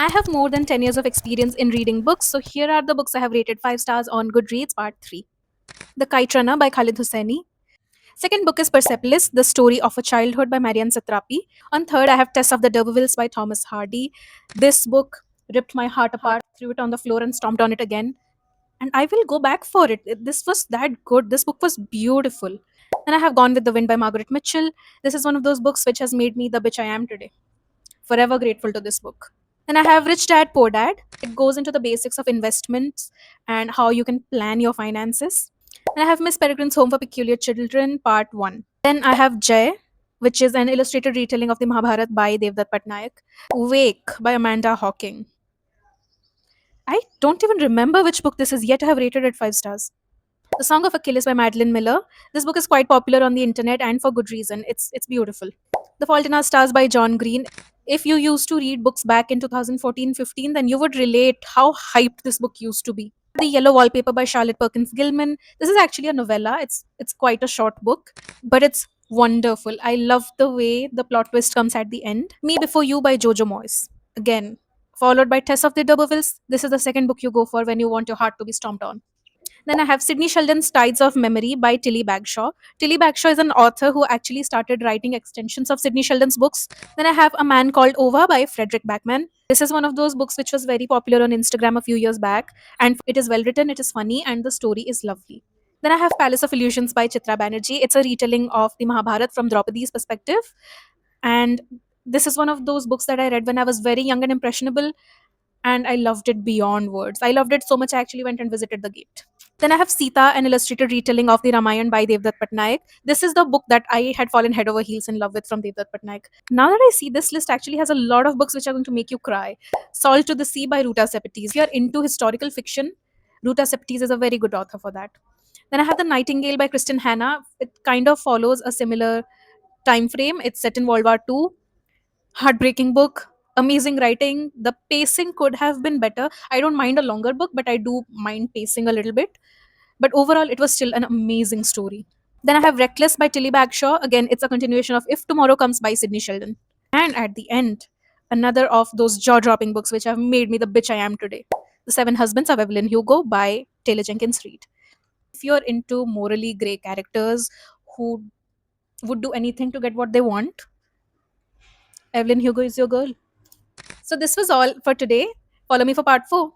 I have more than 10 years of experience in reading books, so here are the books I have rated 5 stars on Goodreads, Part 3. The Kite Runner by Khalid Hosseini. Second book is Persepolis, The Story of a Childhood by Marianne Satrapi. On third, I have Tess of the D'Urbervilles by Thomas Hardy. This book ripped my heart apart, threw it on the floor and stomped on it again. And I will go back for it. This was that good. This book was beautiful. Then I have Gone with the Wind by Margaret Mitchell. This is one of those books which has made me the bitch I am today. Forever grateful to this book. Then I have Rich Dad Poor Dad. It goes into the basics of investments and how you can plan your finances. And I have Miss Peregrine's Home for Peculiar Children, Part 1. Then I have Jay, which is an illustrated retelling of the Mahabharat by Devdutt Patnaik. Wake by Amanda Hawking. I don't even remember which book this is, yet I have rated it 5 stars. The Song of Achilles by Madeline Miller. This book is quite popular on the internet and for good reason. It's beautiful. The Fault in Our Stars by John Green. If you used to read books back in 2014-15, then you would relate how hyped this book used to be. The Yellow Wallpaper by Charlotte Perkins Gilman. This is actually a novella. It's quite a short book, but it's wonderful. I love the way the plot twist comes at the end. Me Before You by Jojo Moyes. Again, followed by Tess of the D'Urbervilles. This is the second book you go for when you want your heart to be stomped on. Then I have Sidney Sheldon's Tides of Memory by Tilly Bagshaw. Tilly Bagshaw is an author who actually started writing extensions of Sidney Sheldon's books. Then I have A Man Called Ova by Frederick Backman. This is one of those books which was very popular on Instagram a few years back, and it is well written, it is funny, and the story is lovely. Then I have Palace of Illusions by Chitra Banerjee. It's a retelling of the Mahabharat from Draupadi's perspective. And this is one of those books that I read when I was very young and impressionable, and I loved it beyond words. I loved it so much I actually went and visited the gate. Then I have Sita, an illustrated retelling of the Ramayana by Devdutt Patnaik. This is the book that I had fallen head over heels in love with from Devdutt Patnaik. Now that I see, this list actually has a lot of books which are going to make you cry. Salt to the Sea by Ruta Sepetys. If you're into historical fiction, Ruta Sepetys is a very good author for that. Then I have The Nightingale by Kristen Hanna. It kind of follows a similar time frame. It's set in World War II. Heartbreaking book, amazing writing. The pacing could have been better. I don't mind a longer book, but I do mind pacing a little bit. But overall, it was still an amazing story. Then I have Reckless by Tilly Bagshaw. Again, it's a continuation of If Tomorrow Comes by Sidney Sheldon. And at the end, another of those jaw dropping books which have made me the bitch I am today. The Seven Husbands of Evelyn Hugo by Taylor Jenkins Reid. If you're into morally grey characters who would do anything to get what they want, Evelyn Hugo is your girl. So this was all for today. Follow me for part 4.